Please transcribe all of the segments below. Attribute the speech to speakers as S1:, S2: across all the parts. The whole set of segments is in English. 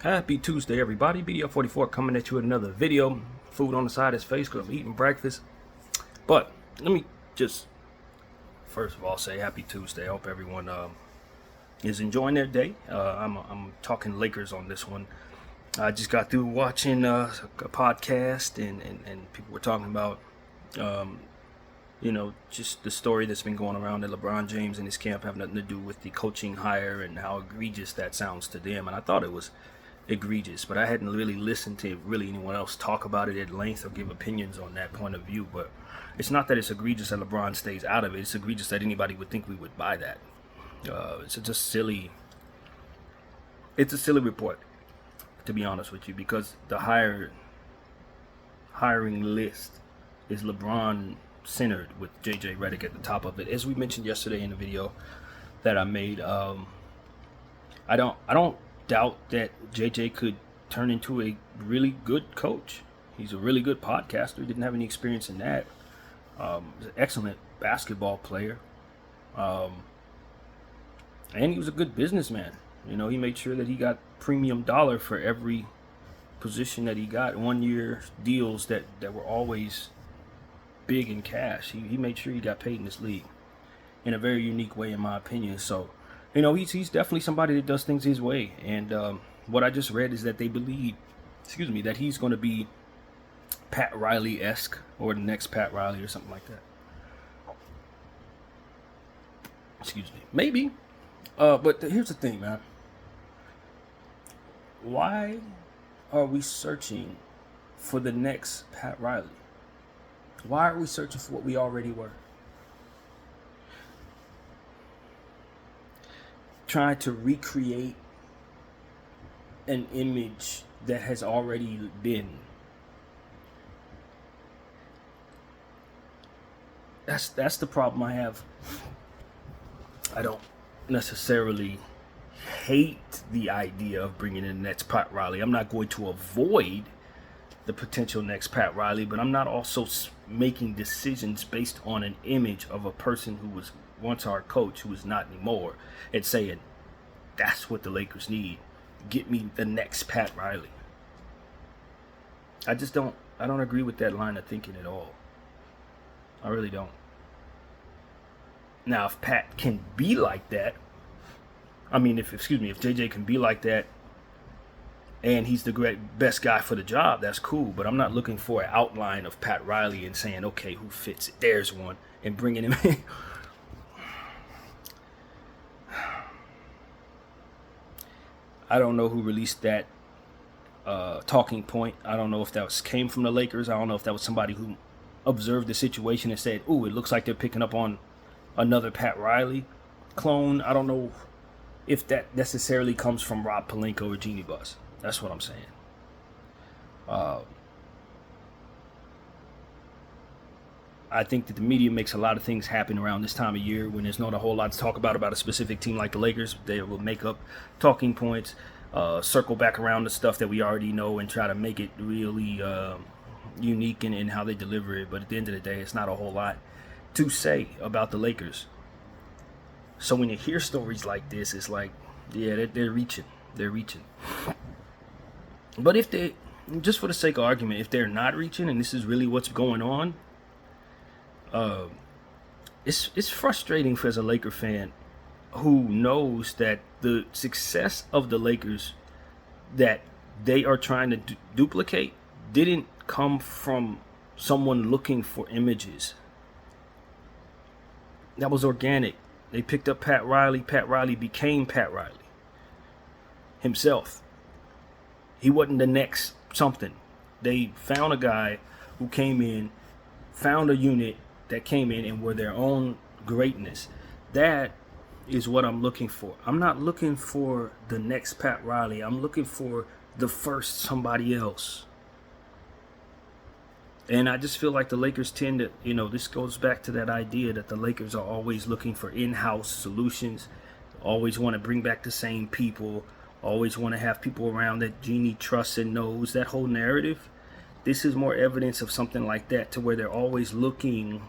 S1: Happy Tuesday, everybody. BDL44 coming at you with another video. Food on the side of his face because I'm eating breakfast. But let me just first of all say Happy Tuesday. I hope everyone is enjoying their day. I'm talking Lakers on this one. I just got through watching a podcast and people were talking about just the story that's been going around that LeBron James and his camp have nothing to do with the coaching hire and how egregious that sounds to them. And I thought it was egregious, but I hadn't really listened to really anyone else talk about it at length or give opinions on that point of view. But it's not that it's egregious that LeBron stays out of it. It's egregious that anybody would think we would buy that. It's a silly report, to be honest with you, because the hiring list is LeBron centered with JJ Redick at the top of it. As we mentioned yesterday in the video that I made, I don't doubt that JJ could turn into a really good coach. He's a really good podcaster. He didn't have any experience in that. He's an excellent basketball player. And he was a good businessman. You know, he made sure that he got premium dollar for every position that he got. 1 year deals that were always big in cash. He made sure he got paid in this league in a very unique way, in my opinion. So, you know, he's definitely somebody that does things his way. And what I just read is that they believe, that he's going to be Pat Riley-esque or the next Pat Riley or something like that. Maybe. But here's the thing, man. Why are we searching for the next Pat Riley? Why are we searching for what we already were? Trying to recreate an image that has already been. That's the problem I have. I don't necessarily hate the idea of bringing in the next Pat Riley. I'm not going to avoid the potential next Pat Riley, but I'm not also making decisions based on an image of a person who was once our coach, who is not anymore, and saying, that's what the Lakers need. Get me the next Pat Riley. I don't agree with that line of thinking at all. I really don't. Now, if Pat can be like that, if JJ can be like that, and he's the best guy for the job, that's cool. But I'm not looking for an outline of Pat Riley and saying, okay, who fits it? There's one, and bringing him in. I don't know who released that talking point. I don't know if that came from the Lakers. I don't know if that was somebody who observed the situation and said, ooh, it looks like they're picking up on another Pat Riley clone. I don't know if that necessarily comes from Rob Pelinka or Jeanie Buss. That's what I'm saying. I think that the media makes a lot of things happen around this time of year when there's not a whole lot to talk about a specific team like the Lakers. They will make up talking points, circle back around the stuff that we already know and try to make it really unique in how they deliver it. But at the end of the day, it's not a whole lot to say about the Lakers. So when you hear stories like this, it's like, yeah, they're reaching. They're reaching. But if they, just for the sake of argument, if they're not reaching and this is really what's going on, it's frustrating as a Laker fan who knows that the success of the Lakers that they are trying to duplicate didn't come from someone looking for images. That was organic. They picked up Pat Riley. Pat Riley became Pat Riley himself. He wasn't the next something. They found a guy who came in, found a unit that came in and were their own greatness. That is what I'm looking for. I'm not looking for the next Pat Riley. I'm looking for the first somebody else. And I just feel like the Lakers tend to, this goes back to that idea that the Lakers are always looking for in-house solutions, always want to bring back the same people, always want to have people around that Jeanie trusts and knows. That whole narrative, this is more evidence of something like that, to where they're always looking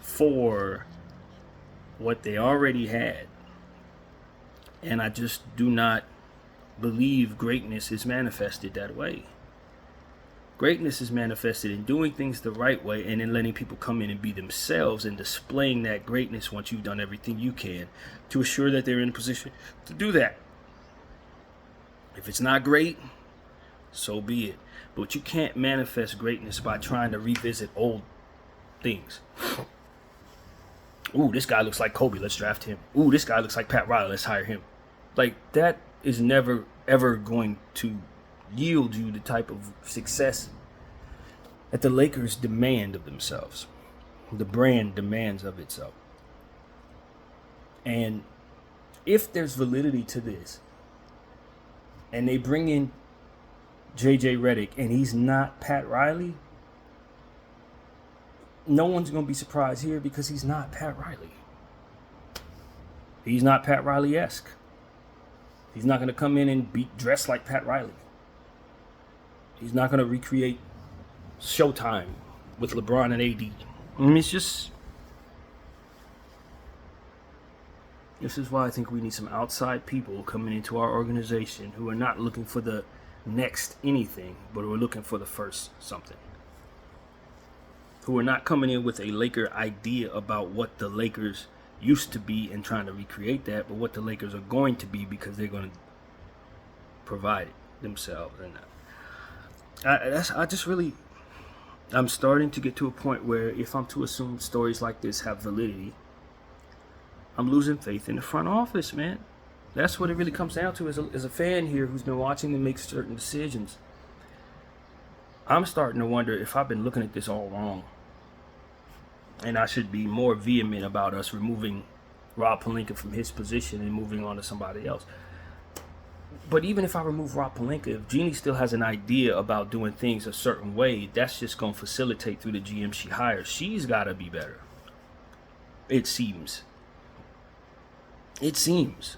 S1: for what they already had. And I just do not believe greatness is manifested that way. Greatness is manifested in doing things the right way and then letting people come in and be themselves and displaying that greatness once you've done everything you can to assure that they're in a position to do that. If it's not great, so be it. But you can't manifest greatness by trying to revisit old things. Ooh, this guy looks like Kobe. Let's draft him. Ooh, this guy looks like Pat Riley. Let's hire him. Like, that is never, ever going to yield you the type of success that the Lakers demand of themselves. The brand demands of itself. And if there's validity to this, and they bring in JJ Redick, and he's not Pat Riley, no one's going to be surprised here because he's not Pat Riley. He's not Pat Riley-esque. He's not going to come in and be dressed like Pat Riley. He's not going to recreate Showtime with LeBron and AD. I mean, it's just... This is why I think we need some outside people coming into our organization who are not looking for the next anything, but who are looking for the first something. Who are not coming in with a Laker idea about what the Lakers used to be and trying to recreate that, but what the Lakers are going to be because they're going to provide it themselves. And I'm starting to get to a point where if I'm to assume stories like this have validity, I'm losing faith in the front office, man. That's what it really comes down to as a fan here who's been watching them make certain decisions. I'm starting to wonder if I've been looking at this all wrong. And I should be more vehement about us removing Rob Pelinka from his position and moving on to somebody else. But even if I remove Rob Pelinka, if Jeannie still has an idea about doing things a certain way, that's just going to facilitate through the GM she hires. She's got to be better. It seems. It seems.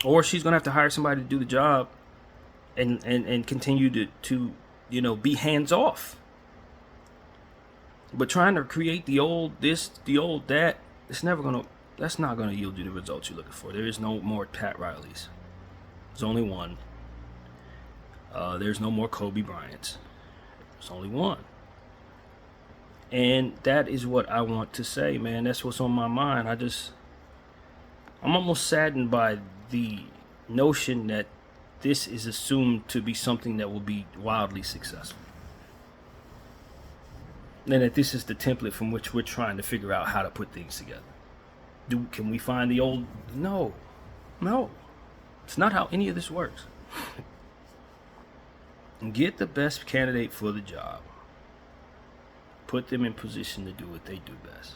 S1: Or she's going to have to hire somebody to do the job and continue to be hands off. But trying to create the old this, the old that, that's not going to yield you the results you're looking for. There is no more Pat Rileys. There's only one. There's no more Kobe Bryants. There's only one. And that is what I want to say, man. That's what's on my mind. I'm almost saddened by the notion that this is assumed to be something that will be wildly successful. And that this is the template from which we're trying to figure out how to put things together. Can we find the old? No. It's not how any of this works. Get the best candidate for the job. Put them in position to do what they do best.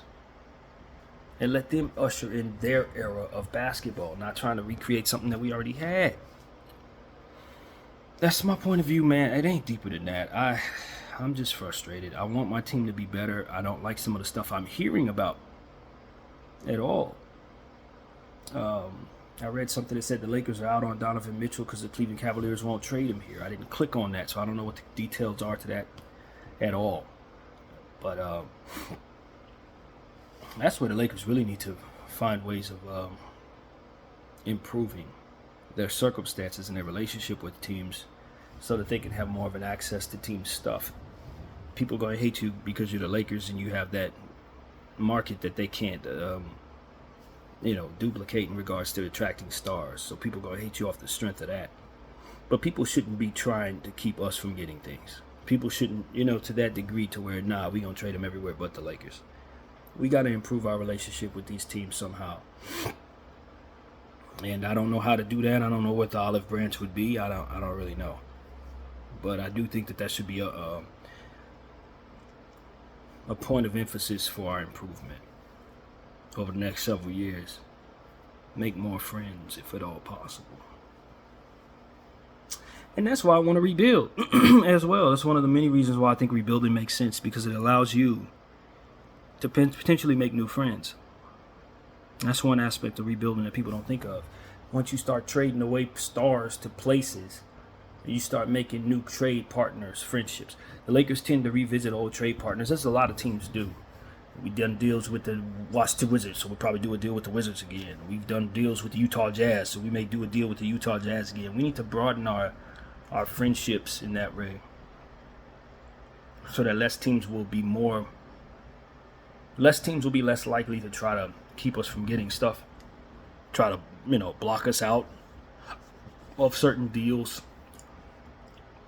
S1: And let them usher in their era of basketball, not trying to recreate something that we already had. That's my point of view, man. It ain't deeper than that. I'm just frustrated. I want my team to be better. I don't like some of the stuff I'm hearing about at all. I read something that said the Lakers are out on Donovan Mitchell because the Cleveland Cavaliers won't trade him here. I didn't click on that, so I don't know what the details are to that at all. But that's where the Lakers really need to find ways of improving their circumstances and their relationship with teams so that they can have more of an access to team stuff. People are going to hate you because you're the Lakers and you have that market that they can't duplicate in regards to attracting stars. So people are going to hate you off the strength of that. But people shouldn't be trying to keep us from getting things. People shouldn't, to that degree to where, we're going to trade them everywhere but the Lakers. We got to improve our relationship with these teams somehow. And I don't know how to do that. I don't know what the olive branch would be. I don't really know. But I do think that should be a point of emphasis for our improvement over the next several years. Make more friends, if at all possible. And that's why I want to rebuild as well. That's one of the many reasons why I think rebuilding makes sense, because it allows you to potentially make new friends. That's one aspect of rebuilding that people don't think of. Once you start trading away stars to places, you start making new trade partners, friendships. The Lakers tend to revisit old trade partners. That's a lot of teams do. We've done deals with the Washington Wizards, so we'll probably do a deal with the Wizards again. We've done deals with the Utah Jazz, so we may do a deal with the Utah Jazz again. We need to broaden our friendships in that way, so that less teams will be less likely to try to keep us from getting stuff, try to block us out of certain deals.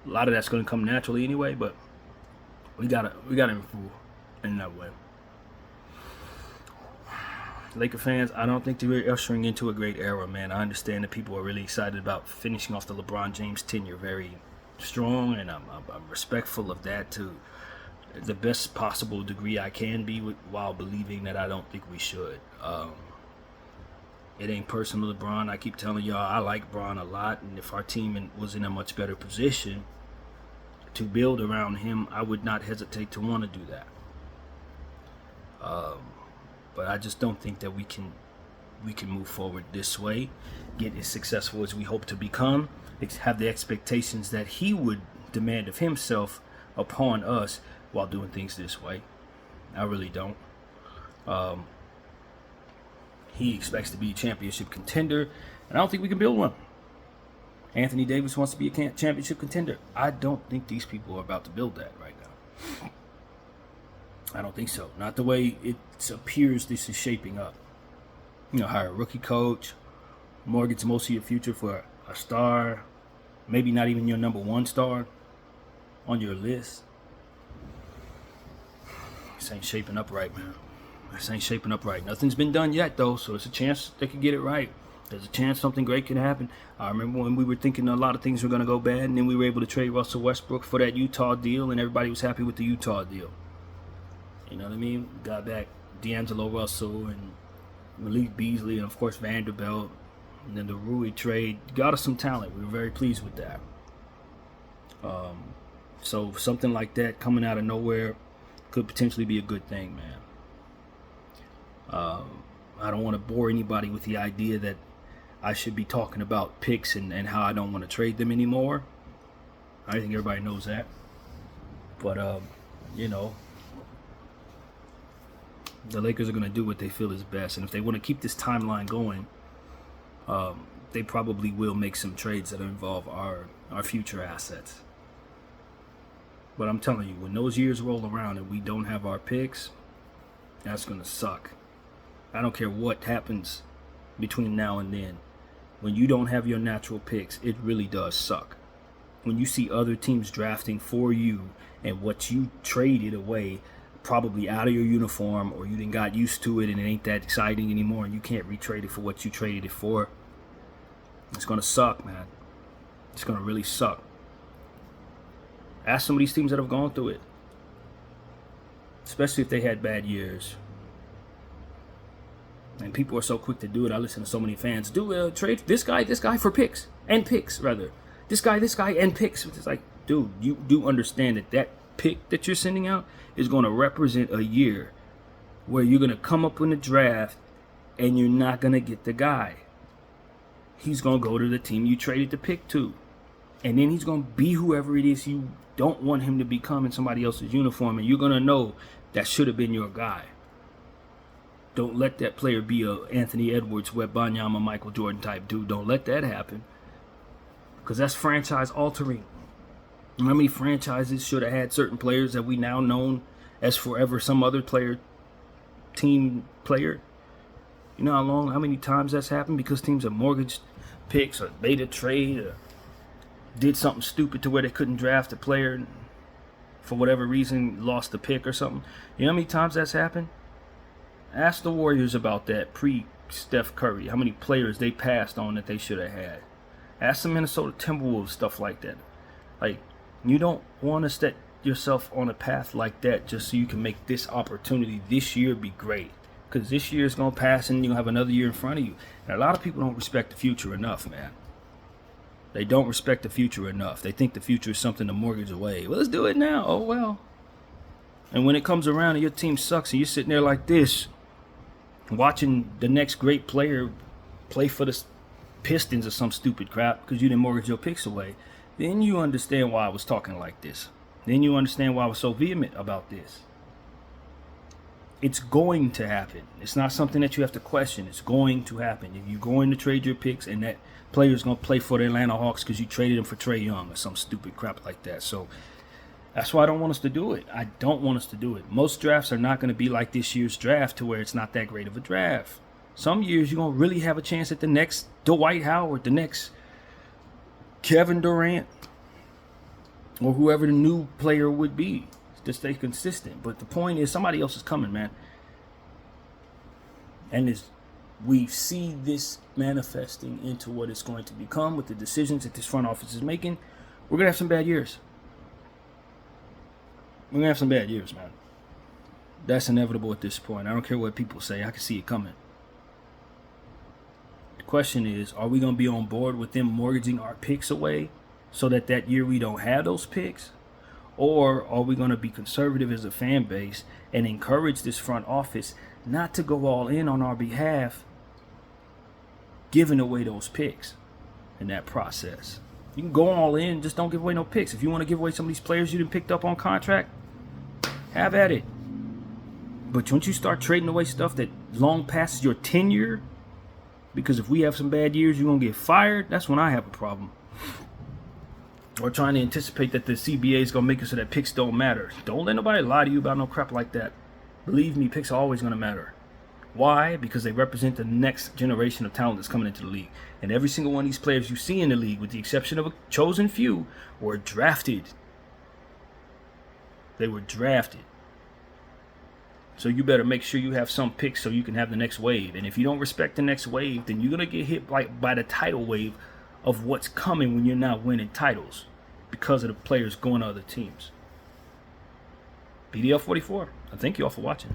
S1: A lot of that's going to come naturally anyway, but we gotta improve in that way. Laker fans, I don't think we're ushering into a great era, man. I understand that people are really excited about finishing off the LeBron James tenure very strong, and I'm respectful of that to the best possible degree I can be, while believing that I don't think we should. It ain't personal to LeBron. I keep telling y'all I like LeBron a lot, and if our team was in a much better position to build around him, I would not hesitate to want to do that. But I just don't think that we can move forward this way, get as successful as we hope to become, have the expectations that he would demand of himself upon us while doing things this way. I really don't. He expects to be a championship contender, and I don't think we can build one. Anthony Davis wants to be a championship contender. I don't think these people are about to build that right now. I don't think so. Not the way it appears this is shaping up. Hire a rookie coach, mortgage most of your future for a star, maybe not even your number one star on your list. This ain't shaping up right, man. This ain't shaping up right. Nothing's been done yet, though, so it's a chance they could get it right. There's a chance something great can happen. I remember when we were thinking a lot of things were going to go bad, and then we were able to trade Russell Westbrook for that Utah deal, and everybody was happy with the Utah deal. You know what I mean? Got back D'Angelo Russell and Malik Beasley, and of course Vanderbilt, and then the Rui trade got us some talent. We were very pleased with that. So something like that coming out of nowhere could potentially be a good thing, man. I don't want to bore anybody with the idea that I should be talking about picks and how I don't want to trade them anymore. I think everybody knows that. But, the Lakers are going to do what they feel is best. And if they want to keep this timeline going, they probably will make some trades that involve our future assets. But I'm telling you, when those years roll around and we don't have our picks, that's going to suck. I don't care what happens between now and then. When you don't have your natural picks, it really does suck. When you see other teams drafting for you and what you traded away, probably out of your uniform, or you didn't got used to it and it ain't that exciting anymore, and you can't retrade it for what you traded it for, it's going to suck, man. It's going to really suck. Ask some of these teams that have gone through it, especially if they had bad years. And people are so quick to do it. I listen to so many fans. Trade this guy for picks. And picks, rather. This guy, and picks. It's like, dude, you do understand that pick that you're sending out is going to represent a year where you're going to come up in the draft and you're not going to get the guy. He's going to go to the team you traded the pick to. And then he's going to be whoever it is you don't want him to become in somebody else's uniform. And you're going to know that should have been your guy. Don't let that player be a Anthony Edwards, Wembanyama, Michael Jordan type dude. Don't let that happen. Because that's franchise altering. How many franchises should have had certain players that we now known as forever some other team player? You know how many times that's happened? Because teams have mortgaged picks or made a trade or did something stupid to where they couldn't draft a player for whatever reason, lost the pick or something. You know how many times that's happened? Ask the Warriors about that pre-Steph Curry. How many players they passed on that they should have had. Ask the Minnesota Timberwolves, stuff like that. Like, you don't want to set yourself on a path like that just so you can make this opportunity this year be great. Because this year is going to pass and you're going to have another year in front of you. And a lot of people don't respect the future enough, man. They don't respect the future enough. They think the future is something to mortgage away. Well, let's do it now. Oh, well. And when it comes around and your team sucks and you're sitting there like this, watching the next great player play for the Pistons or some stupid crap because you didn't mortgage your picks away, then you understand why I was talking like this. Then you understand why I was so vehement about this. It's going to happen. It's not something that you have to question. It's going to happen. If you're going to trade your picks and that player is going to play for the Atlanta Hawks because you traded him for Trae Young or some stupid crap like that. So that's why I don't want us to do it. I don't want us to do it. Most drafts are not going to be like this year's draft to where it's not that great of a draft. Some years you're going to really have a chance at the next Dwight Howard, the next Kevin Durant, or whoever the new player would be to stay consistent. But the point is, somebody else is coming, man. And we see this manifesting into what it's going to become with the decisions that this front office is making. We're going to have some bad years. We're going to have some bad years, man. That's inevitable at this point. I don't care what people say. I can see it coming. The question is, are we going to be on board with them mortgaging our picks away so that year we don't have those picks? Or are we going to be conservative as a fan base and encourage this front office not to go all in on our behalf, giving away those picks in that process? You can go all in, just don't give away no picks. If you want to give away some of these players you done picked up on contract, have at it. But once you start trading away stuff that long passes your tenure, because if we have some bad years, you're going to get fired, that's when I have a problem. Or trying to anticipate that the CBA is going to make it so that picks don't matter. Don't let nobody lie to you about no crap like that. Believe me, picks are always going to matter. Why? Because they represent the next generation of talent that's coming into the league. And every single one of these players you see in the league, with the exception of a chosen few, were drafted. They were drafted. So you better make sure you have some picks so you can have the next wave. And if you don't respect the next wave, then you're going to get hit by the tidal wave of what's coming when you're not winning titles because of the players going to other teams. BDL 44. I thank you all for watching.